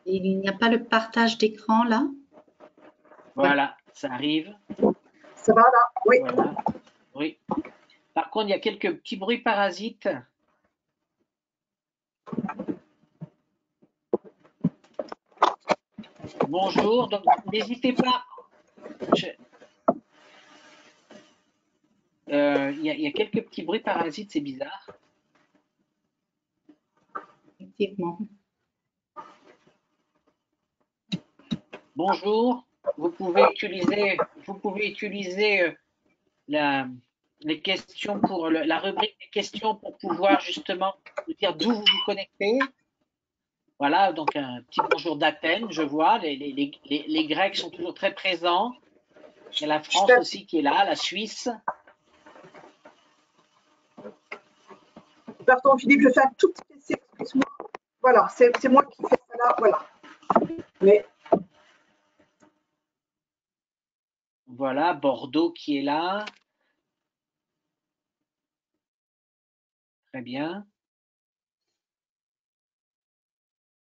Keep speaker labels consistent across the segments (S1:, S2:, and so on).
S1: Il n'y a pas le partage d'écran là?
S2: Voilà, ça arrive.
S3: Ça va là? Oui.
S2: Voilà. Oui. Par contre, il y a quelques petits bruits parasites. Bonjour, donc n'hésitez pas. Il y a quelques petits bruits parasites, c'est bizarre.
S1: Effectivement.
S2: Bonjour, vous pouvez utiliser les questions pour la rubrique des questions pour pouvoir justement nous dire d'où vous vous connectez. Voilà, donc un petit bonjour d'Athènes, je vois. Les Grecs sont toujours très présents. Il y a la France aussi qui est là, la Suisse.
S3: Pardon, Philippe, je fais un tout petit essai, excuse-moi. Voilà, c'est moi qui fais ça là, voilà. Mais...
S2: Voilà, Bordeaux qui est là. Très bien.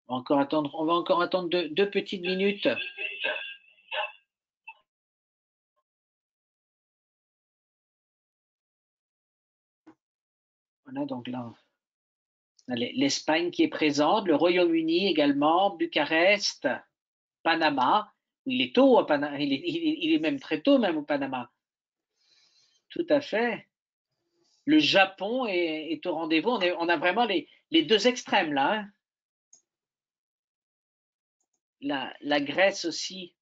S2: On va encore attendre deux petites minutes. Voilà, donc là, l'Espagne qui est présente, le Royaume-Uni également, Bucarest, Panama. Il est tôt, il est même très tôt même au Panama. Tout à fait. Le Japon est au rendez-vous. On a vraiment les deux extrêmes là. Hein. La Grèce aussi,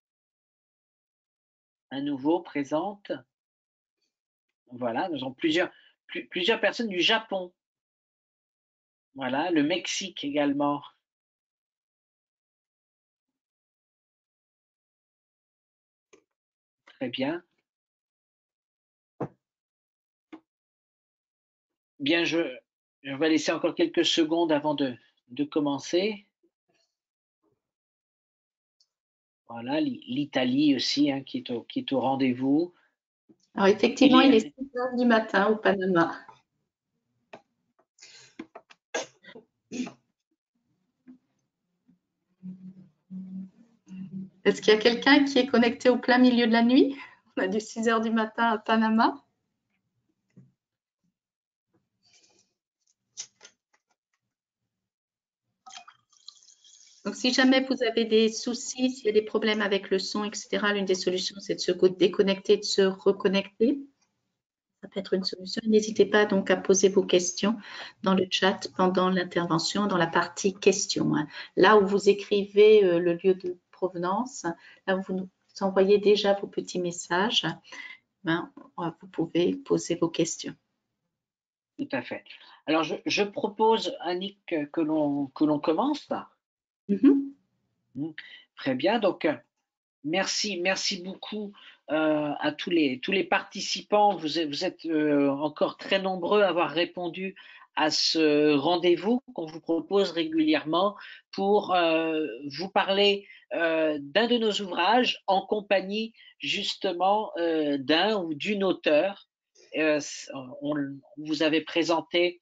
S2: à nouveau présente. Voilà, nous avons plusieurs personnes du Japon. Voilà, le Mexique également. Très bien. Bien, je vais laisser encore quelques secondes avant de commencer. Voilà, l'Italie aussi, hein, qui est au rendez-vous.
S1: Alors effectivement, il est 6 heures du matin au Panama. Est-ce qu'il y a quelqu'un qui est connecté au plein milieu de la nuit? On a du 6 heures du matin à Panama. Donc, si jamais vous avez des soucis, s'il y a des problèmes avec le son, etc., l'une des solutions, c'est de se déconnecter, de se reconnecter. Ça peut être une solution. N'hésitez pas donc à poser vos questions dans le chat pendant l'intervention, dans la partie questions. Là où vous écrivez le lieu de provenance, là où vous nous envoyez déjà vos petits messages, vous pouvez poser vos questions.
S2: Tout à fait. Alors, je propose, Annick, que l'on commence. Très bien. Donc, merci beaucoup à tous les participants. Vous êtes encore très nombreux à avoir répondu à ce rendez-vous qu'on vous propose régulièrement pour vous parler d'un de nos ouvrages en compagnie justement d'un ou d'une auteure. On vous avait présenté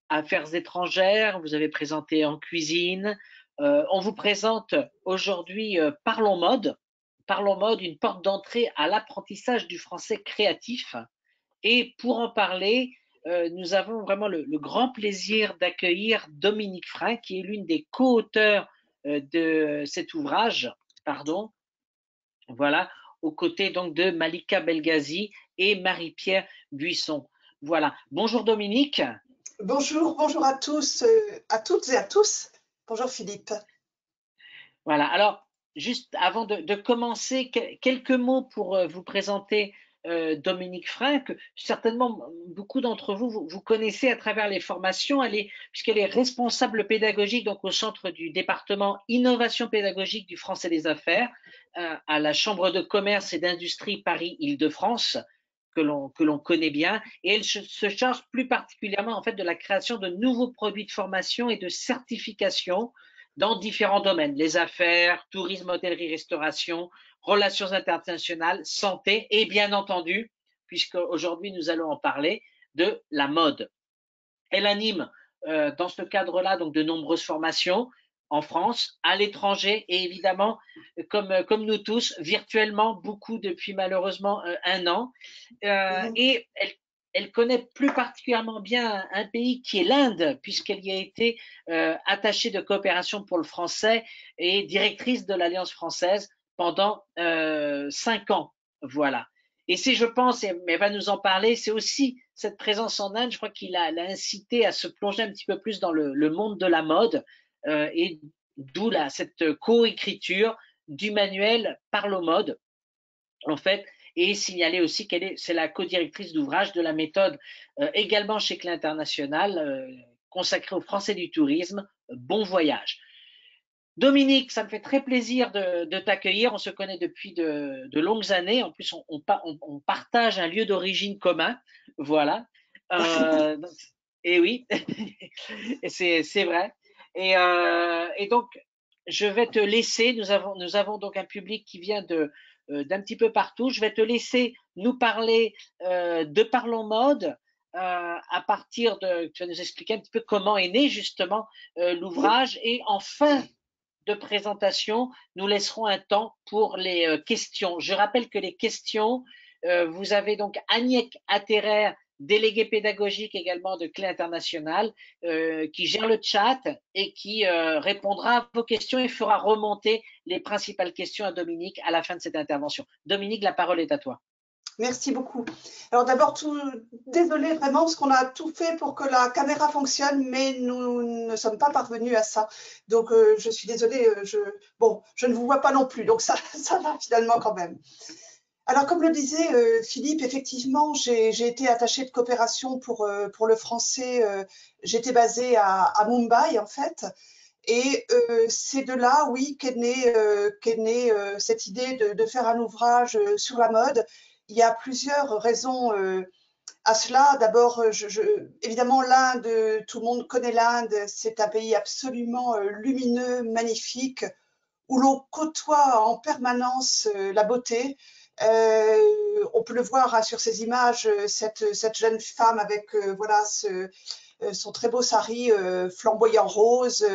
S2: Affaires étrangères, vous avez présenté En cuisine. On vous présente aujourd'hui Parlons Mode. Parlons Mode, une porte d'entrée à l'apprentissage du français créatif. Et pour en parler, nous avons vraiment le grand plaisir d'accueillir Dominique Frein, qui est l'une des co-auteurs de cet ouvrage. Pardon. Voilà, aux côtés donc de Malika Belghazi et Marie-Pierre Buisson. Voilà. Bonjour Dominique.
S4: Bonjour à tous, à toutes et à tous. Bonjour Philippe.
S2: Voilà, alors juste avant de commencer, quelques mots pour vous présenter Dominique Frein, que certainement beaucoup d'entre vous connaissez à travers les formations, puisqu'elle est responsable pédagogique donc au centre du département Innovation pédagogique du français des affaires à la Chambre de commerce et d'industrie Paris-Île-de-France, que l'on connaît bien, et elle se charge plus particulièrement en fait de la création de nouveaux produits de formation et de certification dans différents domaines, les affaires, tourisme, hôtellerie, restauration, relations internationales, santé et bien entendu, puisque aujourd'hui nous allons en parler, de la mode. Elle anime dans ce cadre-là donc de nombreuses formations, en France, à l'étranger et évidemment, comme nous tous, virtuellement, beaucoup depuis malheureusement 1 an. Et elle connaît plus particulièrement bien un pays qui est l'Inde, puisqu'elle y a été attachée de coopération pour le français et directrice de l'Alliance française pendant 5 ans. Voilà. Et c'est, je pense, et elle va nous en parler, c'est aussi cette présence en Inde, je crois qu'il l'a incité à se plonger un petit peu plus dans le monde de la mode, et d'où cette coécriture du manuel Parlomode, en fait, et signaler aussi c'est la co-directrice d'ouvrage de la méthode, également chez Klein International, consacrée aux Français du tourisme, Bon Voyage. Dominique, ça me fait très plaisir de t'accueillir. On se connaît depuis de longues années. En plus, on partage un lieu d'origine commun. Voilà. Et oui, c'est vrai. Et donc, je vais te laisser. Nous avons donc un public qui vient d'un petit peu partout. Je vais te laisser nous parler de Parlons Mode. À partir tu vas nous expliquer un petit peu comment est né justement l'ouvrage. Et enfin, de présentation, nous laisserons un temps pour les questions. Je rappelle que les questions, vous avez donc Agnès Atterer, déléguée pédagogique également de Clé International, qui gère le chat et qui répondra à vos questions et fera remonter les principales questions à Dominique à la fin de cette intervention. Dominique, la parole est à toi.
S3: Merci beaucoup. Alors d'abord, désolé vraiment parce qu'on a tout fait pour que la caméra fonctionne, mais nous ne sommes pas parvenus à ça. Donc je suis désolée, je ne vous vois pas non plus, donc ça va finalement quand même. Alors comme le disait Philippe, effectivement, j'ai été attachée de coopération pour le français. J'étais basée à Mumbai en fait. Et c'est de là, oui, qu'est née cette idée de faire un ouvrage sur la mode. Il y a plusieurs raisons à cela. D'abord, évidemment, l'Inde, tout le monde connaît l'Inde. C'est un pays absolument lumineux, magnifique, où l'on côtoie en permanence la beauté. On peut le voir hein, sur ces images, cette jeune femme avec voilà son très beau sari flamboyant rose.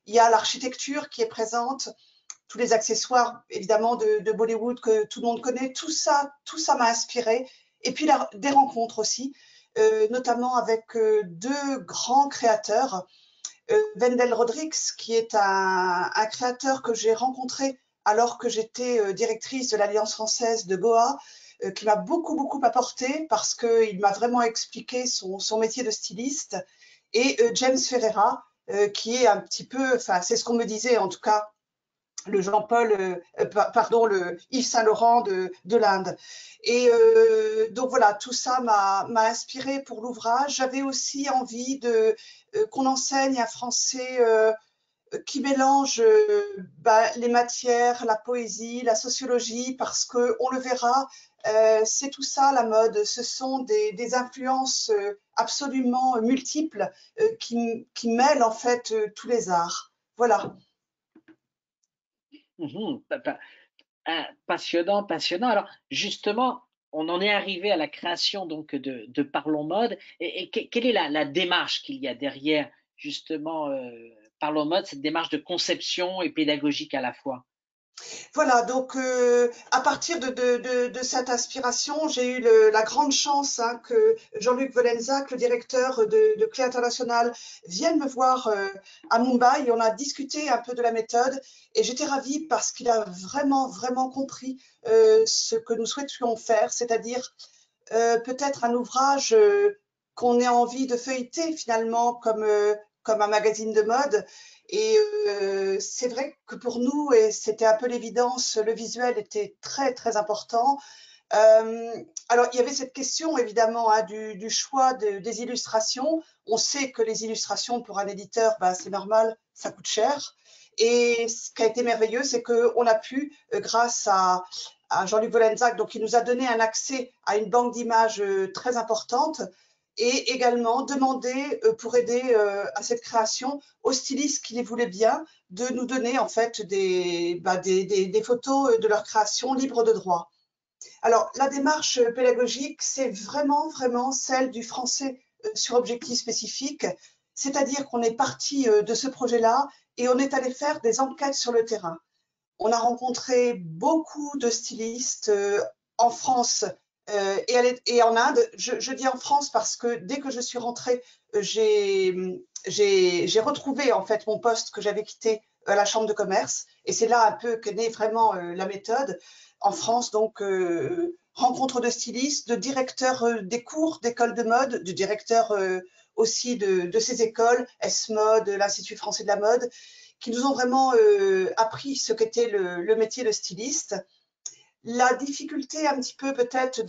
S3: Il y a l'architecture qui est présente, tous les accessoires évidemment de Bollywood que tout le monde connaît. Tout ça m'a inspiré. Et puis des rencontres aussi, notamment avec deux grands créateurs. Wendell Rodrigues, qui est un créateur que j'ai rencontré alors que j'étais directrice de l'Alliance française de Goa, qui m'a beaucoup apporté parce qu'il m'a vraiment expliqué son métier de styliste. Et James Ferreira, qui est un petit peu, enfin c'est ce qu'on me disait en tout cas, le le Yves Saint Laurent de l'Inde. Et donc voilà, tout ça m'a inspiré pour l'ouvrage. J'avais aussi envie qu'on enseigne un français qui mélange les matières, la poésie, la sociologie, parce que on le verra, c'est tout ça la mode. Ce sont des influences absolument multiples qui mêlent en fait tous les arts. Voilà.
S2: Passionnant, passionnant. Alors justement, on en est arrivé à la création donc de Parlons Mode. Et quelle est la démarche qu'il y a derrière justement Parlons Mode, cette démarche de conception et pédagogique à la fois?
S3: Voilà, donc à partir de cette inspiration, j'ai eu la grande chance hein, que Jean-Luc Vollensac, le directeur de Clé International, vienne me voir à Mumbai et on a discuté un peu de la méthode et j'étais ravie parce qu'il a vraiment compris ce que nous souhaitions faire, c'est-à-dire peut-être un ouvrage qu'on ait envie de feuilleter finalement comme un magazine de mode. Et c'est vrai que pour nous, et c'était un peu l'évidence, le visuel était très important. Alors, il y avait cette question évidemment hein, du choix des illustrations. On sait que les illustrations pour un éditeur, ben, c'est normal, ça coûte cher. Et ce qui a été merveilleux, c'est qu'on a pu, grâce à Jean-Luc Vollensac, donc il nous a donné un accès à une banque d'images très importante et également demander pour aider à cette création aux stylistes qui les voulaient bien de nous donner en fait des photos de leur création libres de droit. Alors la démarche pédagogique, c'est vraiment celle du français sur objectif spécifique. C'est-à-dire qu'on est parti de ce projet-là et on est allé faire des enquêtes sur le terrain. On a rencontré beaucoup de stylistes en France et en Inde. Je dis en France parce que dès que je suis rentrée, j'ai retrouvé en fait mon poste que j'avais quitté à la Chambre de commerce. Et c'est là un peu qu'est née vraiment la méthode. En France, donc, rencontre de stylistes, de directeurs des cours d'école de mode, de directeurs aussi de ces écoles, S-Mode, l'Institut français de la mode, qui nous ont vraiment appris ce qu'était le métier de styliste. La difficulté un petit peu peut-être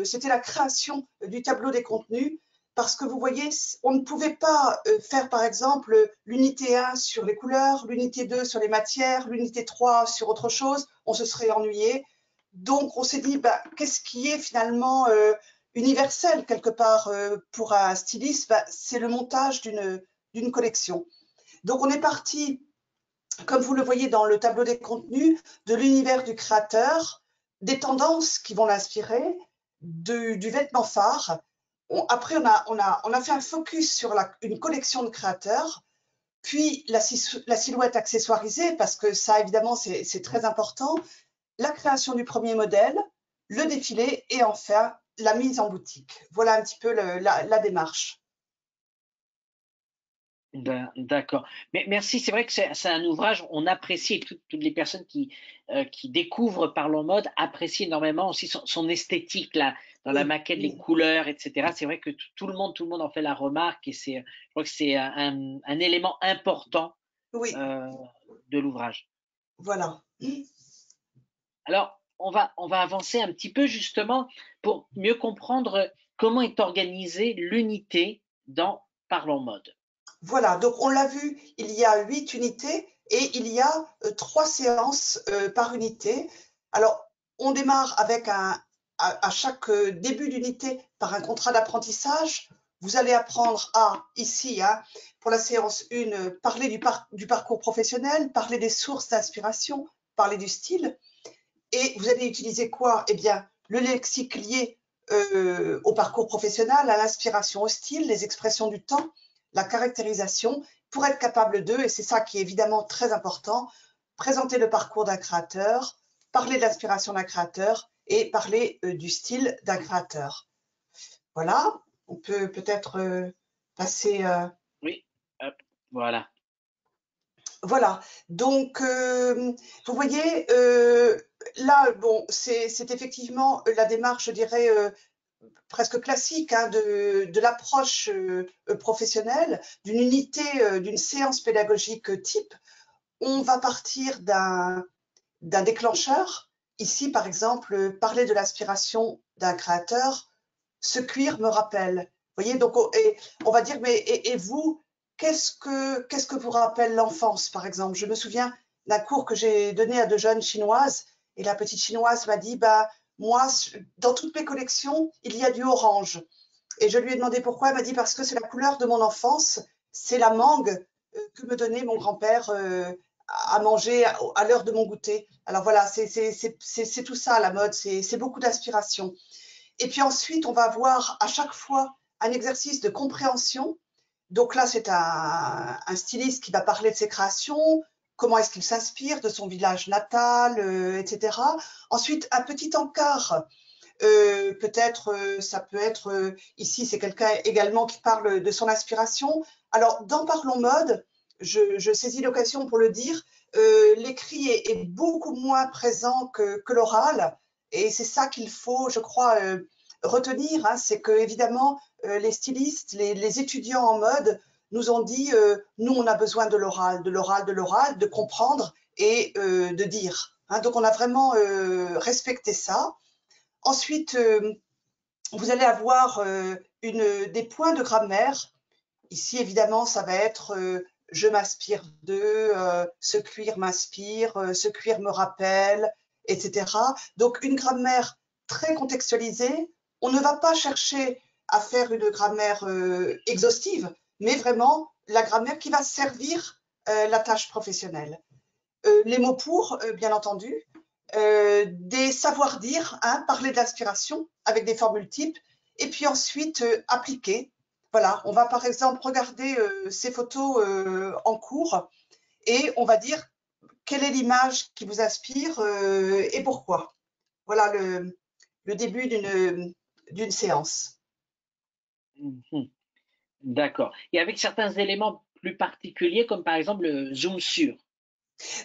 S3: c'était la création du tableau des contenus, parce que vous voyez, on ne pouvait pas faire par exemple l'unité 1 sur les couleurs, l'unité 2 sur les matières, l'unité 3 sur autre chose, on se serait ennuyé. Donc on s'est dit, bah, qu'est-ce qui est finalement universel quelque part pour un styliste? Bah, c'est le montage d'une collection. Donc on est parti, comme vous le voyez dans le tableau des contenus, de l'univers du créateur, des tendances qui vont l'inspirer, du vêtement phare. Après, on a fait un focus sur une collection de créateurs, puis la silhouette accessoirisée, parce que ça, évidemment, c'est très important, la création du premier modèle, le défilé et enfin la mise en boutique. Voilà un petit peu la démarche.
S2: D'accord. Mais merci, c'est vrai que c'est un ouvrage, on apprécie, toutes les personnes qui découvrent Parlons Mode apprécient énormément aussi son esthétique là, dans la maquette, les couleurs, etc. C'est vrai que tout le monde en fait la remarque et je crois que c'est un élément important de l'ouvrage.
S3: Voilà.
S2: Alors, on va avancer un petit peu justement pour mieux comprendre comment est organisée l'unité dans Parlons Mode.
S3: Voilà, donc on l'a vu, il y a 8 unités et il y a 3 séances par unité. Alors, on démarre avec à chaque début d'unité par un contrat d'apprentissage. Vous allez apprendre ici, pour la séance 1, parler du parcours professionnel, parler des sources d'inspiration, parler du style. Et vous allez utiliser quoi? Eh bien, le lexique lié au parcours professionnel, à l'inspiration, au style, les expressions du temps, la caractérisation, pour être capable et c'est ça qui est évidemment très important, présenter le parcours d'un créateur, parler de l'inspiration d'un créateur et parler du style d'un créateur. Voilà, on peut peut-être passer…
S2: Oui, hop, voilà.
S3: Voilà, donc vous voyez, là, bon, c'est effectivement la démarche, je dirais, presque classique de l'approche professionnelle, d'une unité, d'une séance pédagogique type. On va partir d'un déclencheur. Ici, par exemple, parler de l'inspiration d'un créateur, ce cuir me rappelle. Vous voyez, donc on va dire, mais et vous, qu'est-ce que vous rappelle l'enfance, par exemple? Je me souviens d'un cours que j'ai donné à 2 jeunes chinoises et la petite chinoise m'a dit, bah, moi, dans toutes mes collections, il y a du orange. Et je lui ai demandé pourquoi. Elle m'a dit parce que c'est la couleur de mon enfance, c'est la mangue que me donnait mon grand-père à manger à l'heure de mon goûter. Alors voilà, c'est tout ça la mode, c'est beaucoup d'inspiration. Et puis ensuite, on va avoir à chaque fois un exercice de compréhension. Donc là, c'est un styliste qui va parler de ses créations, comment est-ce qu'il s'inspire de son village natal, etc. Ensuite, un petit encart. Peut-être, ça peut être, ici, c'est quelqu'un également qui parle de son inspiration. Alors, dans Parlons Mode, je saisis l'occasion pour le dire, l'écrit est beaucoup moins présent que l'oral. Et c'est ça qu'il faut, je crois, retenir, c'est que évidemment les stylistes, les étudiants en mode nous ont dit nous on a besoin de l'oral, de comprendre et de dire. Donc on a vraiment respecté ça. Ensuite, vous allez avoir des points de grammaire. Ici, évidemment, ça va être je m'inspire de, ce cuir m'inspire, ce cuir me rappelle, etc. Donc, une grammaire très contextualisée. On ne va pas chercher à faire une grammaire exhaustive, mais vraiment la grammaire qui va servir la tâche professionnelle. Les mots pour, bien entendu, des savoir-dire, parler de l'inspiration avec des formules types, et puis ensuite appliquer Voilà, on va par exemple regarder ces photos en cours et on va dire quelle est l'image qui vous inspire et pourquoi. Voilà le début d'une séance.
S2: Mhm. D'accord. Et avec certains éléments plus particuliers, comme par exemple le zoom sur.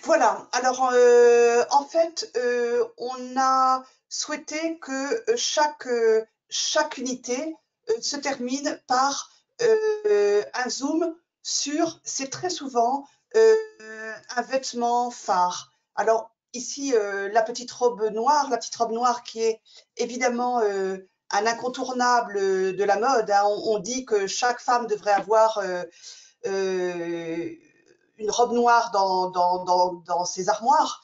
S3: Voilà, alors en fait, on a souhaité que chaque unité se termine par un zoom sur, c'est très souvent un vêtement phare. Alors ici, la petite robe noire qui est évidemment un incontournable de la mode, hein. On dit que chaque femme devrait avoir euh, une robe noire dans ses armoires,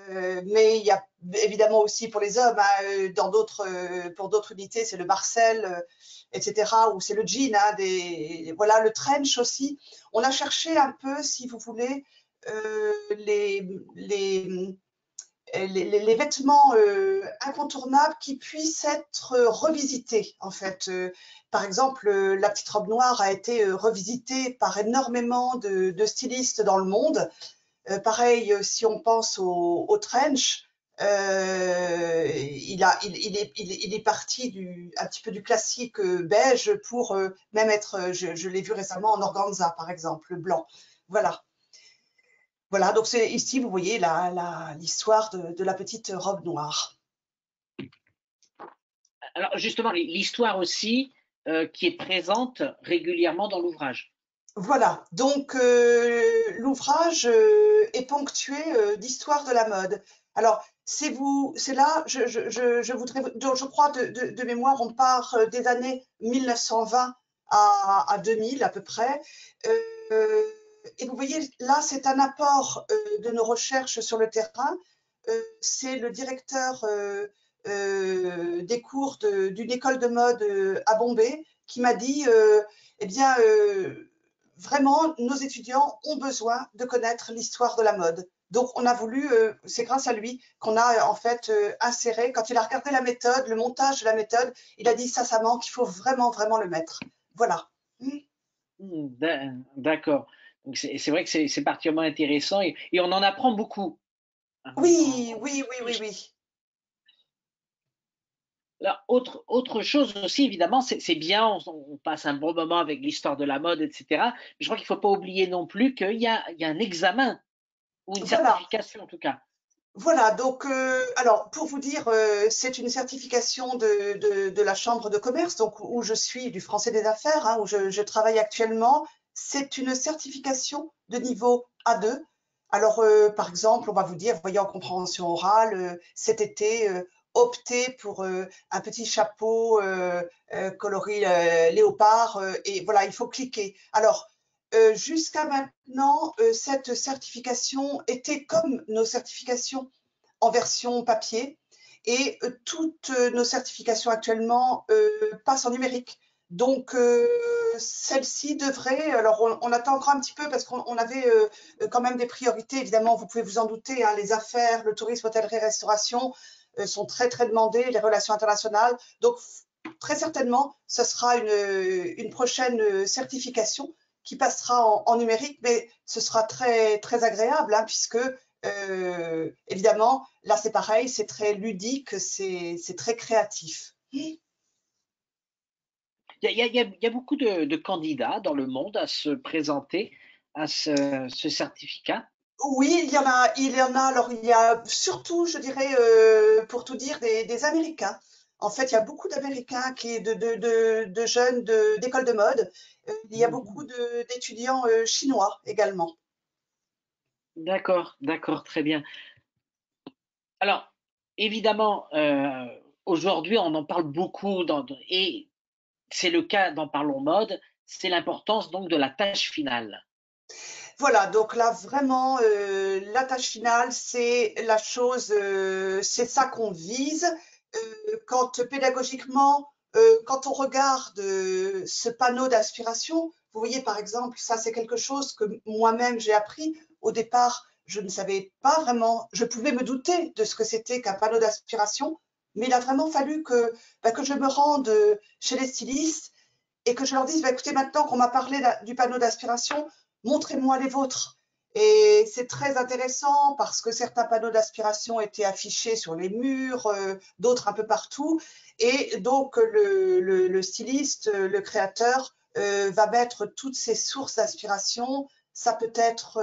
S3: mais il y a évidemment aussi pour les hommes, hein, pour d'autres unités, c'est le Marcel, etc., ou c'est le jean, hein, voilà, le trench aussi. On a cherché un peu, si vous voulez, les vêtements incontournables qui puissent être revisités en fait. Par exemple, la petite robe noire a été revisitée par énormément de stylistes dans le monde. Pareil, si on pense au trench, il est parti un petit peu du classique beige pour même être, je l'ai vu récemment en organza par exemple, blanc. Voilà. Voilà, donc c'est ici, vous voyez l'histoire de la petite robe noire.
S2: Alors justement, l'histoire aussi qui est présente régulièrement dans l'ouvrage.
S3: Voilà, donc l'ouvrage est ponctué d'histoire de la mode. Alors, c'est là, je voudrais, donc, je crois de mémoire, on part des années 1920 à 2000 à peu près. Euh, et vous voyez, là, c'est un apport de nos recherches sur le terrain. C'est le directeur des cours d'une école de mode à Bombay qui m'a dit, eh bien, vraiment, nos étudiants ont besoin de connaître l'histoire de la mode. Donc, on a voulu, c'est grâce à lui qu'on a en fait inséré, quand il a regardé la méthode, le montage de la méthode, il a dit ça manque, il faut vraiment, vraiment le mettre. Voilà.
S2: D'accord. Donc c'est vrai que c'est particulièrement intéressant et on en apprend beaucoup.
S3: Oui, oui, oui, oui, oui.
S2: Alors, autre chose aussi, évidemment, c'est bien, on passe un bon moment avec l'histoire de la mode, etc. Mais je crois qu'il ne faut pas oublier non plus qu'il y a un examen ou une
S3: Voilà.
S2: certification en tout cas.
S3: Voilà, donc alors pour vous dire, c'est une certification de la Chambre de commerce, donc où je suis du français des affaires, hein, où je travaille actuellement. C'est une certification de niveau A2. Alors par exemple, on va vous dire, vous voyez en compréhension orale, cet été, optez pour un petit chapeau coloris léopard, et voilà, il faut cliquer. Alors jusqu'à maintenant, cette certification était comme nos certifications en version papier et toutes nos certifications actuellement passent en numérique. Donc, celle-ci devrait, alors on attend encore un petit peu parce qu'on avait quand même des priorités, évidemment, vous pouvez vous en douter, hein, les affaires, le tourisme, hôtellerie, restauration sont très, très demandés, les relations internationales. Donc, très certainement, ce sera une prochaine certification qui passera en numérique, mais ce sera très, très agréable, hein, puisque évidemment, là c'est pareil, c'est très ludique, c'est très créatif.
S2: Il y a beaucoup de candidats dans le monde à se présenter à ce certificat.
S3: Oui, il y en a. Alors il y a surtout, je dirais, pour tout dire, des Américains. En fait, il y a beaucoup d'Américains de jeunes d'école de mode. Il y a beaucoup d'étudiants chinois également.
S2: D'accord, d'accord, très bien. Alors, évidemment, aujourd'hui, on en parle beaucoup et c'est le cas dans Parlons Mode, c'est l'importance donc de la tâche finale.
S3: Voilà, donc là vraiment, la tâche finale, c'est la chose, c'est ça qu'on vise. Quand pédagogiquement, quand on regarde ce panneau d'inspiration, vous voyez par exemple, ça c'est quelque chose que moi-même j'ai appris. Au départ, je ne savais pas vraiment, je pouvais me douter de ce que c'était qu'un panneau d'inspiration, mais il a vraiment fallu que je me rende chez les stylistes et que je leur dise, bah, écoutez, maintenant qu'on m'a parlé du panneau d'aspiration, montrez-moi les vôtres. Et c'est très intéressant parce que certains panneaux d'aspiration étaient affichés sur les murs, d'autres un peu partout. Et donc, le styliste, le créateur, va mettre toutes ces sources d'inspiration. Ça peut être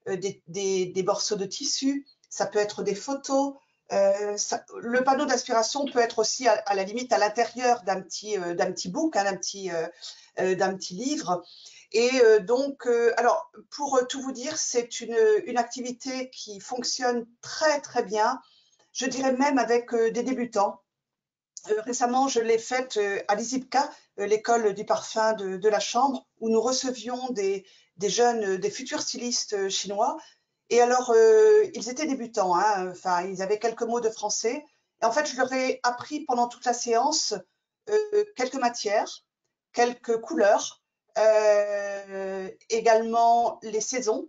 S3: des morceaux de tissu, ça peut être des photos. Le panneau d'aspiration peut être aussi à la limite à l'intérieur d'un petit book, hein, d'un petit livre. Et donc, alors, pour tout vous dire, c'est une activité qui fonctionne très, très bien. Je dirais même avec des débutants. Récemment, je l'ai faite à l'ISIPCA, l'école du parfum de la Chambre, où nous recevions des jeunes, des futurs stylistes chinois. Et alors, ils étaient débutants, hein, enfin, ils avaient quelques mots de français. Et en fait, je leur ai appris pendant toute la séance quelques matières, quelques couleurs, également les saisons.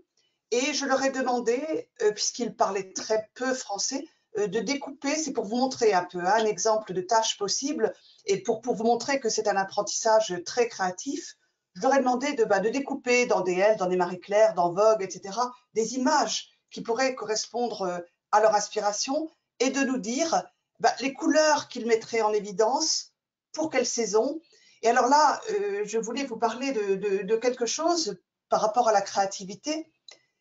S3: Et je leur ai demandé, puisqu'ils parlaient très peu français, de découper, c'est pour vous montrer un peu hein, un exemple de tâche possible et pour vous montrer que c'est un apprentissage très créatif. Je leur ai demandé de découper dans des Elle, dans des Marie-Claire, dans Vogue, etc., des images qui pourraient correspondre à leur inspiration et de nous dire les couleurs qu'ils mettraient en évidence, pour quelle saison. Et alors là, je voulais vous parler de quelque chose par rapport à la créativité.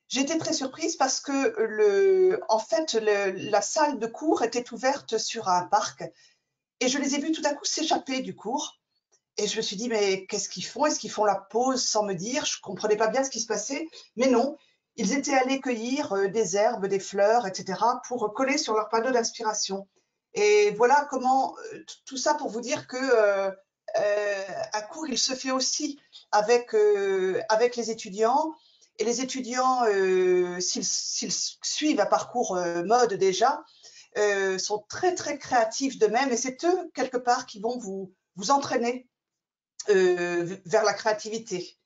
S3: J'étais très surprise parce que en fait, la salle de cours était ouverte sur un parc et je les ai vus tout à coup s'échapper du cours. Et je me suis dit, mais qu'est-ce qu'ils font? Est-ce qu'ils font la pause sans me dire? Je ne comprenais pas bien ce qui se passait. Mais non, ils étaient allés cueillir des herbes, des fleurs, etc. pour coller sur leur panneau d'inspiration. Et voilà comment, tout ça pour vous dire que un cours, il se fait aussi avec les étudiants. Et les étudiants, s'ils suivent un parcours mode déjà, sont très, très créatifs d'eux-mêmes. Et c'est eux, quelque part, qui vont vous entraîner vers la créativité.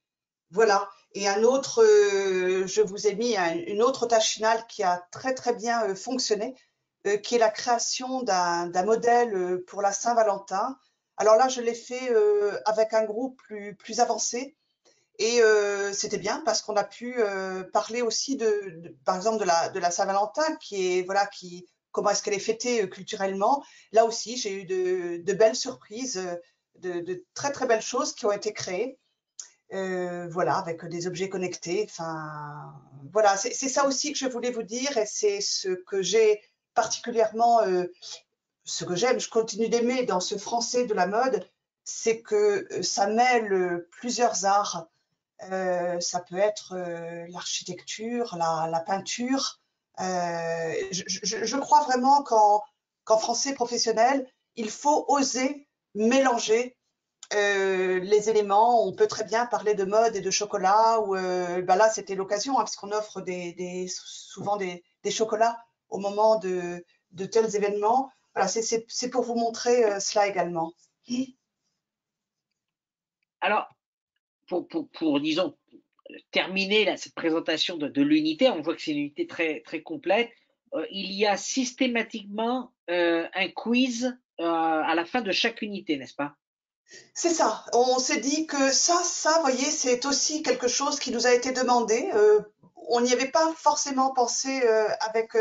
S3: Voilà. Et je vous ai mis une autre tâche finale qui a très très bien fonctionné, qui est la création d'un modèle pour la Saint-Valentin. Alors là, je l'ai fait avec un groupe plus avancé et c'était bien parce qu'on a pu parler aussi par exemple de la Saint-Valentin qui est voilà comment est-ce qu'elle est fêtée culturellement. Là aussi, j'ai eu de belles surprises, de très très belles choses qui ont été créées. Voilà, avec des objets connectés. Enfin, voilà, c'est ça aussi que je voulais vous dire et c'est ce que j'ai particulièrement, ce que j'aime, je continue d'aimer dans ce français de la mode, c'est que ça mêle plusieurs arts. Ça peut être l'architecture, la peinture. Je crois vraiment qu'en français professionnel, il faut oser mélanger les éléments. On peut très bien parler de mode et de chocolat, ou là c'était l'occasion, hein, parce qu'on offre souvent des chocolats au moment de tels événements. Voilà, c'est pour vous montrer cela également.
S2: Alors, disons, terminer là, cette présentation de l'unité, on voit que c'est une unité très, très complète. Il y a systématiquement un quiz à la fin de chaque unité, n'est-ce pas?
S3: C'est ça. On s'est dit que vous voyez, c'est aussi quelque chose qui nous a été demandé. On n'y avait pas forcément pensé avec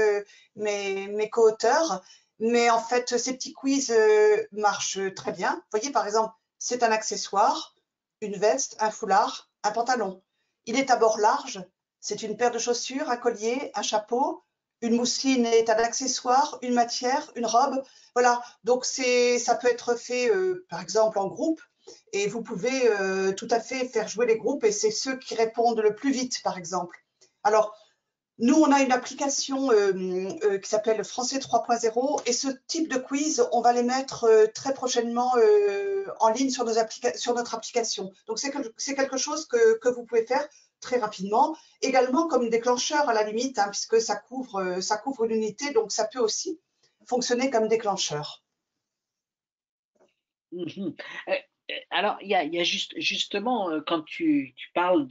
S3: mes co-auteurs, mais en fait, ces petits quiz marchent très bien. Vous voyez, par exemple, c'est un accessoire, une veste, un foulard, un pantalon. Il est à bord large, c'est une paire de chaussures, un collier, un chapeau. Une mousseline est un accessoire, une matière, une robe. Voilà, donc ça peut être fait par exemple en groupe et vous pouvez tout à fait faire jouer les groupes et c'est ceux qui répondent le plus vite par exemple. Alors, nous, on a une application qui s'appelle Français 3.0 et ce type de quiz, on va les mettre très prochainement en ligne sur notre application. Donc, c'est quelque chose que vous pouvez faire très rapidement, également comme déclencheur à la limite, hein, puisque ça couvre l'unité, donc ça peut aussi fonctionner comme déclencheur.
S2: Mmh. Alors, il y a justement, quand tu parles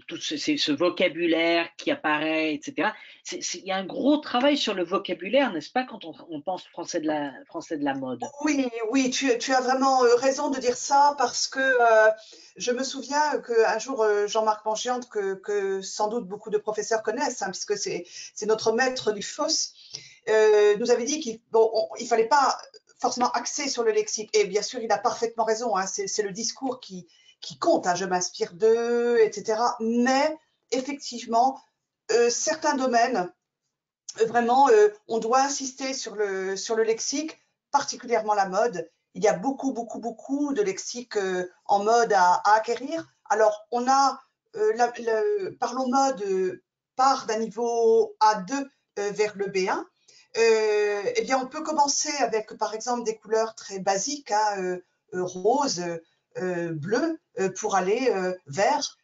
S2: tout ce vocabulaire qui apparaît, etc. Il y a un gros travail sur le vocabulaire, n'est-ce pas, quand on pense français de la mode?
S3: Oui, oui, tu as vraiment raison de dire ça parce que je me souviens qu'un jour, Jean-Marc Mangiante, que sans doute beaucoup de professeurs connaissent, hein, puisque c'est notre maître du FOSS, nous avait dit qu'il il fallait pas forcément axer sur le lexique. Et bien sûr, il a parfaitement raison, hein, c'est le discours qui compte, hein, je m'inspire d'eux, etc. Mais effectivement, certains domaines, vraiment, on doit insister sur le lexique, particulièrement la mode. Il y a beaucoup, beaucoup, beaucoup de lexique en mode à acquérir. Alors, on a, Parlons mode part d'un niveau A2 vers le B1. Eh bien, on peut commencer avec, par exemple, des couleurs très basiques, hein, rose, bleu, pour aller vers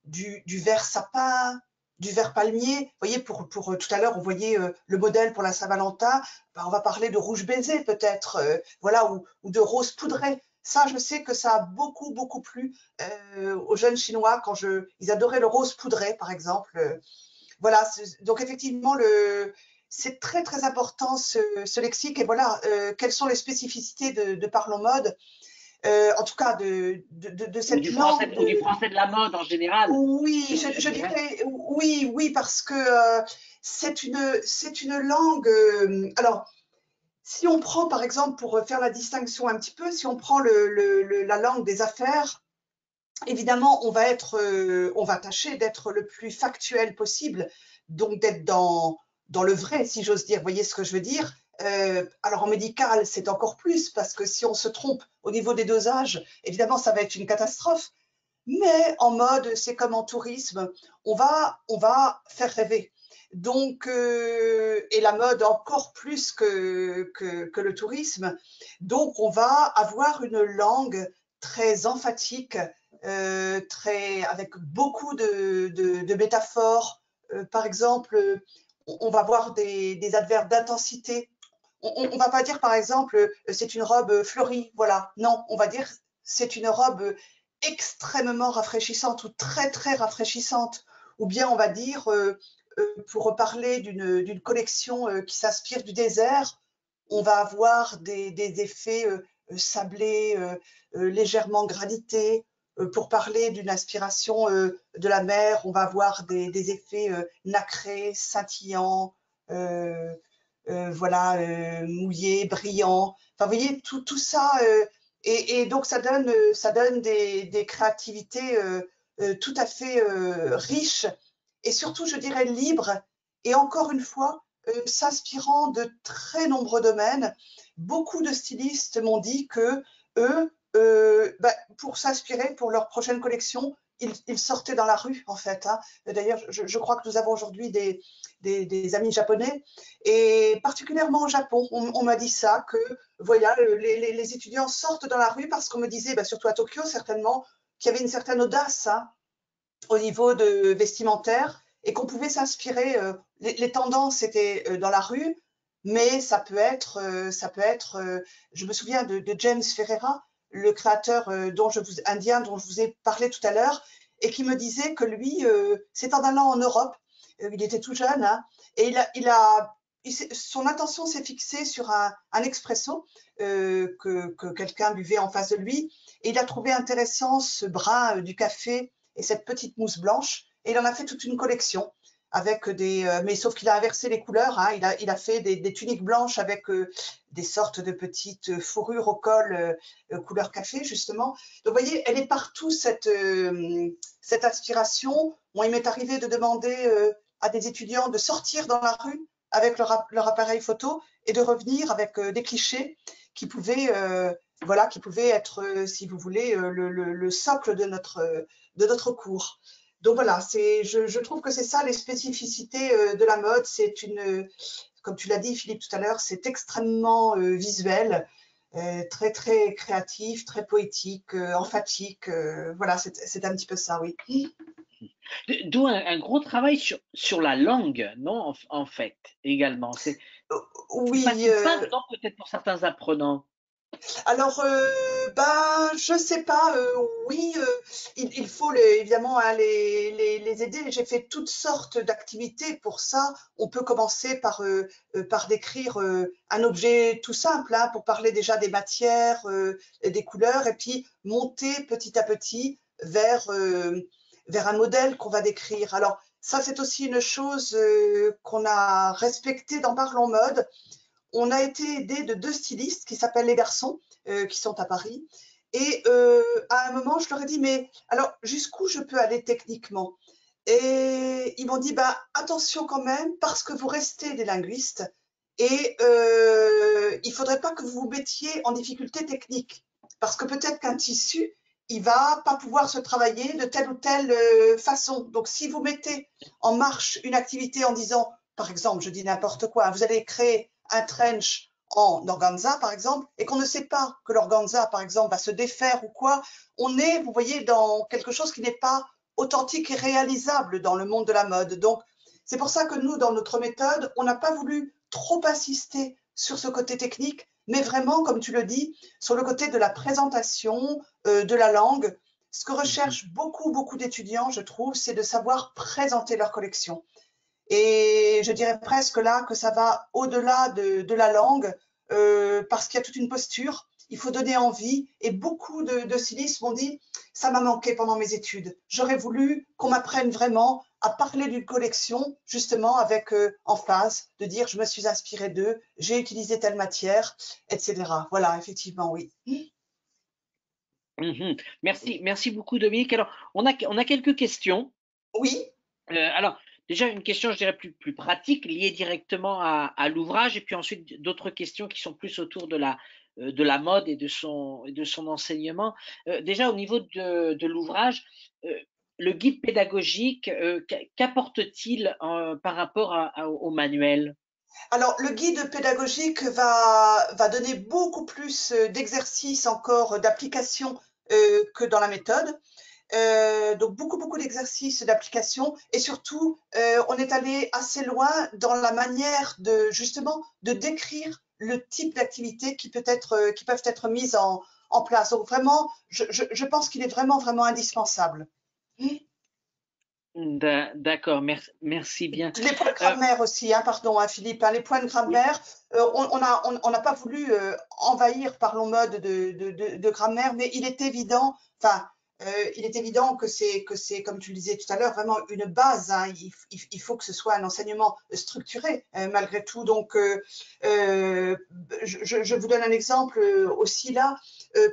S3: du vert sapin, du vert palmier. Vous voyez, pour tout à l'heure, on voyait le modèle pour la Saint-Valentin. Ben, on va parler de rouge baiser peut-être, voilà, ou de rose poudrée. Ça, je sais que ça a beaucoup, beaucoup plu aux jeunes Chinois quand ils adoraient le rose poudré, par exemple. Voilà, donc effectivement, c'est très, très important ce lexique. Et voilà, quelles sont les spécificités de Parlons Mode, en tout cas de cette langue.
S2: Ou du français de la mode en général.
S3: Oui, je dirais oui, oui, parce que c'est une langue. Alors, si on prend par exemple, pour faire la distinction un petit peu, si on prend la langue des affaires, évidemment, on va tâcher d'être le plus factuel possible, donc d'être dans le vrai, si j'ose dire. Vous voyez ce que je veux dire? Alors en médical, c'est encore plus, parce que si on se trompe au niveau des dosages, évidemment, ça va être une catastrophe. Mais en mode, c'est comme en tourisme, on va faire rêver. Donc, et la mode encore plus que le tourisme. Donc, on va avoir une langue très emphatique, avec beaucoup de métaphores. Par exemple, on va voir des adverbes d'intensité. On ne va pas dire, par exemple, c'est une robe fleurie. Voilà. Non, on va dire, c'est une robe extrêmement rafraîchissante ou très très rafraîchissante, ou bien on va dire, pour parler d'une collection qui s'inspire du désert, on va avoir des effets sablés, légèrement granités. Pour parler d'une inspiration de la mer, on va avoir des effets nacrés, scintillants, voilà, mouillés, brillants. Enfin, vous voyez, tout ça. Et donc, ça donne des créativités tout à fait riches et surtout, je dirais, libres. Et encore une fois, s'inspirant de très nombreux domaines. Beaucoup de stylistes m'ont dit que eux, pour s'inspirer pour leur prochaine collection, ils sortaient dans la rue, en fait, hein. D'ailleurs, je crois que nous avons aujourd'hui des amis japonais, et particulièrement au Japon, on m'a dit ça, que voilà, les étudiants sortent dans la rue parce qu'on me disait, surtout à Tokyo certainement, qu'il y avait une certaine audace, hein, au niveau de vestimentaire, et qu'on pouvait s'inspirer. Les tendances étaient dans la rue, mais je me souviens de James Ferreira, le créateur indien dont je vous ai parlé tout à l'heure, et qui me disait que lui, c'est en allant en Europe, il était tout jeune, hein, et son attention s'est fixée sur un expresso que quelqu'un buvait en face de lui, et il a trouvé intéressant ce brin du café et cette petite mousse blanche, et il en a fait toute une collection avec mais sauf qu'il a inversé les couleurs, hein, il a fait des tuniques blanches avec des sortes de petites fourrures au col couleur café justement. Donc vous voyez, elle est partout cette inspiration. Bon, il m'est arrivé de demander à des étudiants de sortir dans la rue avec leur appareil photo et de revenir avec des clichés qui pouvaient voilà, qui pouvait être, si vous voulez, le socle de notre cours. Donc voilà, je trouve que c'est ça les spécificités de la mode. Comme tu l'as dit Philippe tout à l'heure, c'est extrêmement visuel, très très créatif, très poétique, emphatique. Voilà, c'est un petit peu ça, oui.
S2: D'où un gros travail sur la langue, non, en fait, également.
S3: Oui.
S2: Pas peut-être pour certains apprenants.
S3: Alors, je sais pas. Oui, il faut évidemment hein, les aider. J'ai fait toutes sortes d'activités pour ça. On peut commencer par décrire un objet tout simple, hein, pour parler déjà des matières, et des couleurs, et puis monter petit à petit vers un modèle qu'on va décrire. Alors, ça, c'est aussi une chose qu'on a respectée dans Parlons Mode. On a été aidé de deux stylistes qui s'appellent Les Garçons, qui sont à Paris. Et à un moment, je leur ai dit, mais alors, jusqu'où je peux aller techniquement? Et ils m'ont dit, bah, attention quand même, parce que vous restez des linguistes et il faudrait pas que vous vous mettiez en difficulté technique. Parce que peut-être qu'un tissu, il va pas pouvoir se travailler de telle ou telle façon. Donc, si vous mettez en marche une activité en disant, par exemple, je dis n'importe quoi, vous allez créer un trench en organza, par exemple, et qu'on ne sait pas que l'organza, par exemple, va se défaire ou quoi, on est, vous voyez, dans quelque chose qui n'est pas authentique et réalisable dans le monde de la mode. Donc, c'est pour ça que nous, dans notre méthode, on n'a pas voulu trop insister sur ce côté technique, mais vraiment, comme tu le dis, sur le côté de la présentation, de la langue. Ce que recherchent beaucoup d'étudiants, je trouve, c'est de savoir présenter leur collection. Et je dirais presque là que ça va au-delà de la langue, parce qu'il y a toute une posture, il faut donner envie. Et beaucoup de stylistes m'ont dit, ça m'a manqué pendant mes études. J'aurais voulu qu'on m'apprenne vraiment à parler d'une collection, justement avec emphase, de dire je me suis inspirée d'eux, j'ai utilisé telle matière, etc. Voilà, effectivement, oui.
S2: Merci, merci beaucoup Dominique. Alors, on a quelques questions.
S3: Oui,
S2: Alors, déjà une question, je dirais plus pratique, liée directement à l'ouvrage, et puis ensuite d'autres questions qui sont plus autour de la mode et de son enseignement. Déjà, au niveau de l'ouvrage, le guide pédagogique, qu'apporte-t-il par rapport au manuel?
S3: alors le guide pédagogique va donner beaucoup plus d'exercices encore, d'applications que dans la méthode. Donc beaucoup d'exercices d'application et surtout on est allé assez loin dans la manière de justement de décrire le type d'activité qui peuvent être mises en place. Donc vraiment, je pense qu'il est vraiment indispensable.
S2: D'accord, merci bien.
S3: Les points de
S2: Euh,
S3: grammaire aussi, hein, pardon, hein, Philippe, hein, les points de
S2: oui,
S3: grammaire, on n'a pas voulu envahir, parlons mode, de grammaire, mais il est évident, enfin, il est évident que c'est, comme tu le disais tout à l'heure, vraiment une base. Hein, il faut que ce soit un enseignement structuré, malgré tout. Donc, je vous donne un exemple aussi là.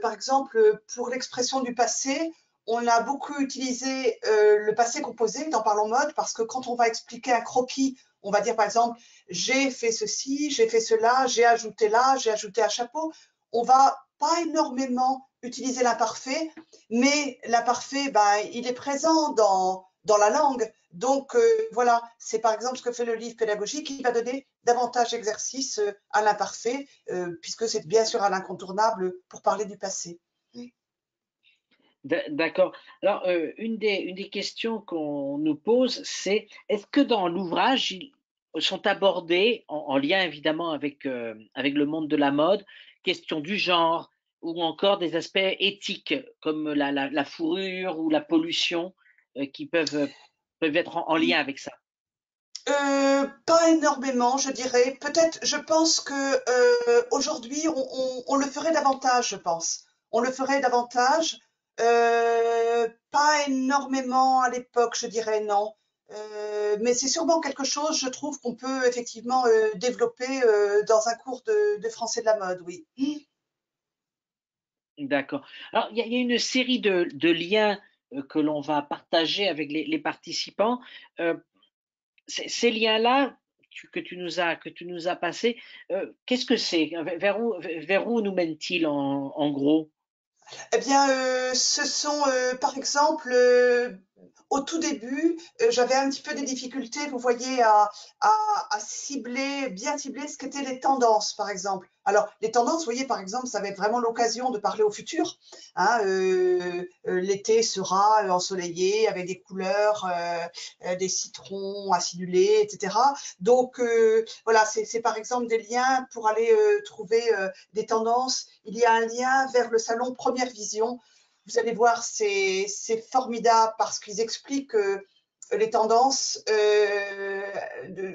S3: Par exemple, pour l'expression du passé, on a beaucoup utilisé le passé composé dans Parlons Mode parce que quand on va expliquer un croquis, on va dire par exemple j'ai fait ceci, j'ai fait cela, j'ai ajouté là, j'ai ajouté un chapeau. On va pas énormément utiliser l'imparfait, mais l'imparfait, ben, il est présent dans la langue. Donc voilà, c'est par exemple ce que fait le livre pédagogique, qui va donner davantage d'exercices à l'imparfait, puisque c'est bien sûr un incontournable pour parler du passé.
S2: D'accord. Alors, une des questions qu'on nous pose, c'est est-ce que dans l'ouvrage, ils sont abordés, en lien évidemment avec le monde de la mode, questions du genre ou encore des aspects éthiques comme la fourrure ou la pollution qui peuvent être en lien avec ça?
S3: Pas énormément, je dirais. Peut-être, je pense que aujourd'hui, on le ferait davantage, je pense. On le ferait davantage. Pas énormément à l'époque, je dirais non. Mais c'est sûrement quelque chose, je trouve, qu'on peut effectivement développer dans un cours de français de la mode, oui.
S2: D'accord. Alors, il y a une série de liens que l'on va partager avec les participants. Euh, ces liens-là que tu nous as passés, qu'est-ce que c'est? Vers où nous mènent-ils en gros?
S3: Eh bien, ce sont, par exemple, au tout début, j'avais un petit peu des difficultés, vous voyez, à cibler, bien cibler ce qu'étaient les tendances, par exemple. Alors, les tendances, vous voyez, par exemple, ça va être vraiment l'occasion de parler au futur. Hein, l'été sera ensoleillé avec des couleurs, des citrons acidulés, etc. Donc, voilà, c'est par exemple des liens pour aller trouver des tendances. Il y a un lien vers le salon Première Vision. Vous allez voir, c'est formidable parce qu'ils expliquent les tendances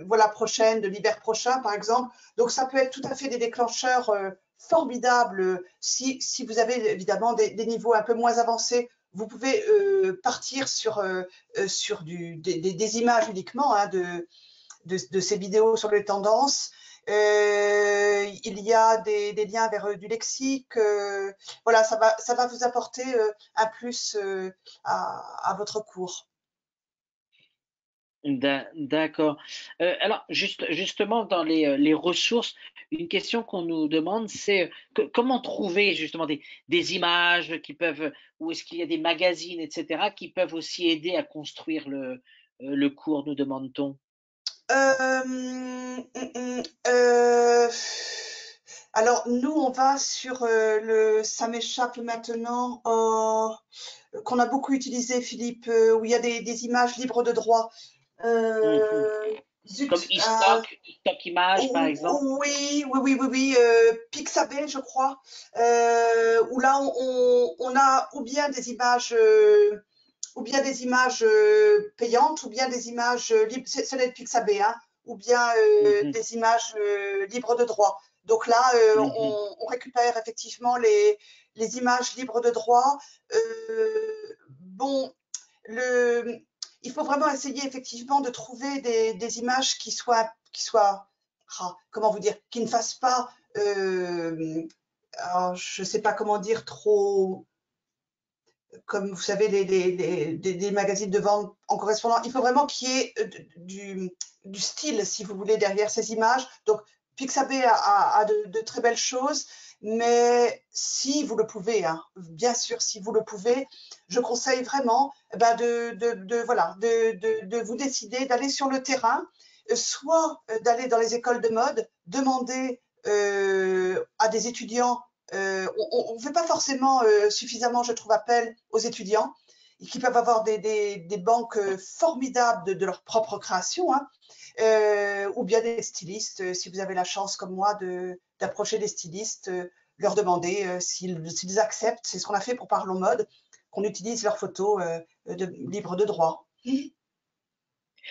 S3: voilà, prochaines, de l'hiver prochain, par exemple. Donc, ça peut être tout à fait des déclencheurs formidables. Si vous avez évidemment des niveaux un peu moins avancés, vous pouvez partir sur des images uniquement hein, de ces vidéos sur les tendances. Il y a des liens vers du lexique. Voilà, ça va vous apporter un plus à votre cours.
S2: D'accord. Alors, justement, dans les ressources, une question qu'on nous demande, c'est comment trouver justement des images qui peuvent, ou est-ce qu'il y a des magazines, etc., qui peuvent aussi aider à construire le cours, nous demande-t-on.
S3: Alors, nous, on va sur ça m'échappe maintenant, qu'on a beaucoup utilisé, Philippe, où il y a des images libres de droit.
S2: Comme
S3: Zut,
S2: Stock Image, par exemple.
S3: oui, Pixabay, je crois, où là, on a ou bien des images payantes, ou bien des images libres, ça doit être Pixabay, hein, ou bien des images libres de droit. Donc là, on récupère effectivement les images libres de droit. Bon, il faut vraiment essayer effectivement de trouver des images qui soient comment vous dire, qui ne fassent pas, alors, je ne sais pas comment dire, trop, comme vous savez, des magazines de vente en correspondant. Il faut vraiment qu'il y ait du style, si vous voulez, derrière ces images. Donc, Pixabay a de très belles choses, mais si vous le pouvez, hein, bien sûr, si vous le pouvez, je conseille vraiment de vous décider d'aller sur le terrain, soit d'aller dans les écoles de mode, demander à des étudiants. On ne fait pas forcément suffisamment, je trouve, appel aux étudiants qui peuvent avoir des banques formidables de leur propre création, hein, ou bien des stylistes, si vous avez la chance, comme moi, d'approcher des stylistes, leur demander s'ils acceptent, c'est ce qu'on a fait pour Parlons Mode, qu'on utilise leurs photos libres de droit.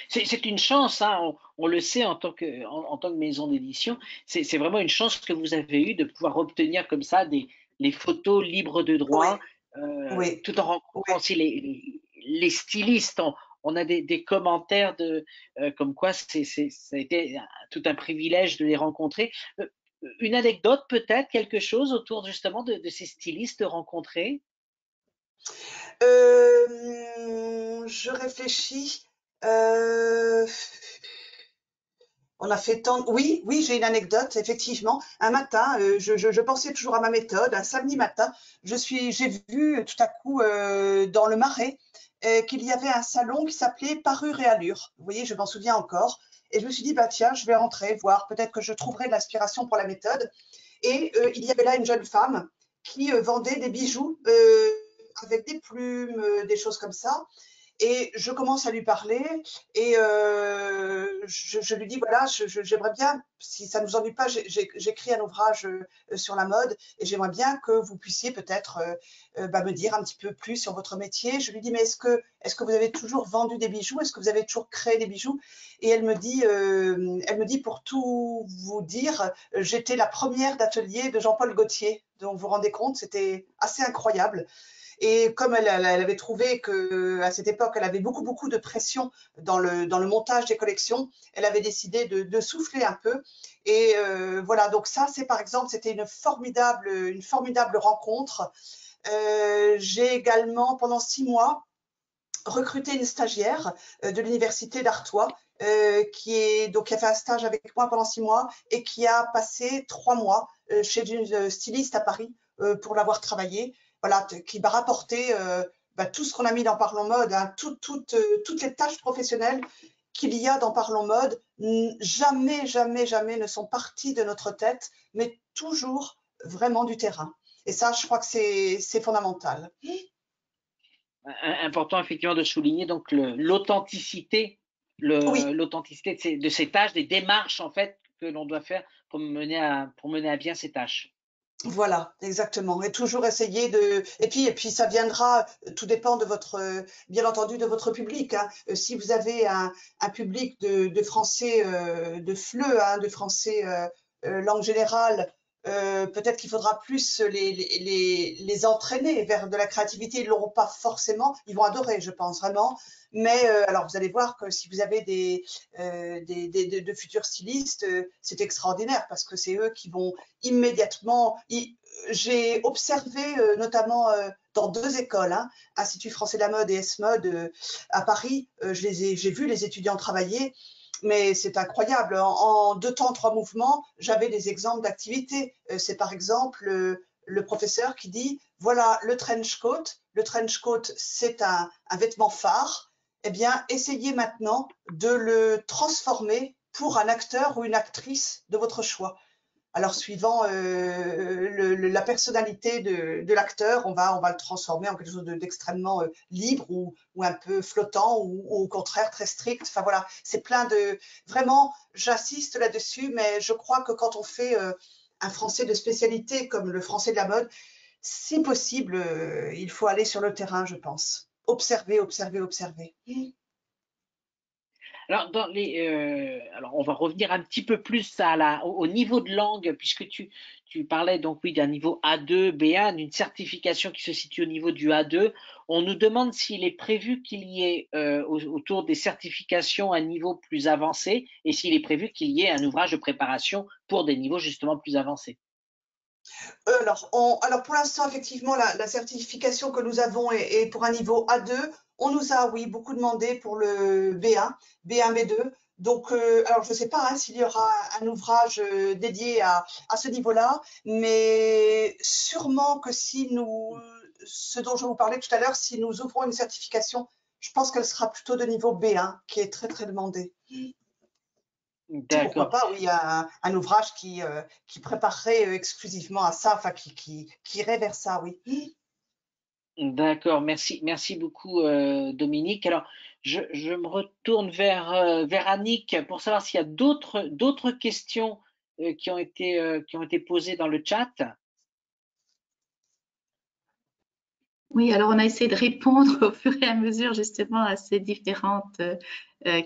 S2: C'est une chance, hein, on le sait en tant que maison d'édition, c'est vraiment une chance que vous avez eue de pouvoir obtenir comme ça les photos libres de droit,
S3: Oui,
S2: tout en rencontrant aussi les stylistes. On a des commentaires comme quoi ça a été tout un privilège de les rencontrer. Une anecdote peut-être, quelque chose autour justement de ces stylistes rencontrés?
S3: Je réfléchis. Euh, On a fait tant. Oui, j'ai une anecdote, effectivement. Un matin, je pensais toujours à ma méthode. Un samedi matin, j'ai vu tout à coup dans le Marais qu'il y avait un salon qui s'appelait Parure et Allure. Vous voyez, je m'en souviens encore. Et je me suis dit, bah tiens, je vais rentrer, voir, peut-être que je trouverai de l'inspiration pour la méthode. Et il y avait là une jeune femme qui vendait des bijoux avec des plumes, des choses comme ça. Et je commence à lui parler et je lui dis, voilà, j'aimerais bien, si ça ne vous ennuie pas, j'écris un ouvrage sur la mode et j'aimerais bien que vous puissiez peut-être me dire un petit peu plus sur votre métier. Je lui dis, mais est-ce que vous avez toujours vendu des bijoux? Est-ce que vous avez toujours créé des bijoux? Et elle me dit, pour tout vous dire, j'étais la première d'atelier de Jean-Paul Gaultier. Donc vous vous rendez compte, c'était assez incroyable. Et comme elle avait trouvé qu'à cette époque, elle avait beaucoup de pression dans le montage des collections, elle avait décidé de souffler un peu. Et voilà, donc ça, c'est par exemple, c'était une formidable rencontre. J'ai également, pendant 6 mois, recruté une stagiaire de l'université d'Artois qui a fait un stage avec moi pendant 6 mois et qui a passé 3 mois chez une styliste à Paris pour l'avoir travaillé, voilà, qui m'a rapporté tout ce qu'on a mis dans Parlons Mode, hein, toutes les tâches professionnelles qu'il y a dans Parlons Mode, jamais, jamais, jamais ne sont parties de notre tête, mais toujours vraiment du terrain. Et ça, je crois que c'est fondamental.
S2: Important effectivement de souligner donc l'authenticité,
S3: Oui.
S2: l'authenticité de ces tâches, des démarches en fait que l'on doit faire pour mener à bien ces tâches.
S3: Voilà, exactement. Et toujours essayer de. Et puis ça viendra. Tout dépend de votre, bien entendu, de votre public, hein. Si vous avez un public de français de FLE, hein, de français langue générale, peut-être qu'il faudra plus les entraîner vers de la créativité. Ils l'auront pas forcément. Ils vont adorer, je pense vraiment. Mais alors vous allez voir que si vous avez de futurs stylistes, c'est extraordinaire parce que c'est eux qui vont immédiatement. J'ai observé notamment dans 2 écoles, hein, Institut français de la mode et S-Mode à Paris, j'ai vu les étudiants travailler, mais c'est incroyable. En 2 temps, 3 mouvements, j'avais des exemples d'activités. C'est par exemple le professeur qui dit, voilà le trench coat. Le trench coat, c'est un vêtement phare. Eh bien, essayez maintenant de le transformer pour un acteur ou une actrice de votre choix. Alors, suivant la personnalité de l'acteur, on va le transformer en quelque chose d'extrêmement libre ou un peu flottant ou au contraire très strict. Enfin voilà, c'est plein de… Vraiment, j'insiste là-dessus, mais je crois que quand on fait un français de spécialité comme le français de la mode, si possible, il faut aller sur le terrain, je pense. Observer, observer, observer.
S2: Alors, alors, on va revenir un petit peu plus au niveau de langue, puisque tu parlais donc oui d'un niveau A2, B1, d'une certification qui se situe au niveau du A2. On nous demande s'il est prévu qu'il y ait autour des certifications un niveau plus avancé et s'il est prévu qu'il y ait un ouvrage de préparation pour des niveaux justement plus avancés.
S3: Alors pour l'instant, effectivement, la certification que nous avons est pour un niveau A2. On nous a, oui, beaucoup demandé pour le B1, B1, B2. Donc, alors je ne sais pas hein, s'il y aura un ouvrage dédié à ce niveau-là, mais sûrement que ce dont je vous parlais tout à l'heure, si nous ouvrons une certification, je pense qu'elle sera plutôt de niveau B1, qui est très, très demandé. Pourquoi
S2: D'accord.
S3: pas, oui, un ouvrage qui préparerait exclusivement à ça, enfin qui irait vers ça, oui.
S2: D'accord, merci beaucoup Dominique. Alors, je me retourne vers Annick pour savoir s'il y a d'autres questions qui ont été posées dans le chat.
S1: Oui, alors on a essayé de répondre au fur et à mesure justement à ces différentes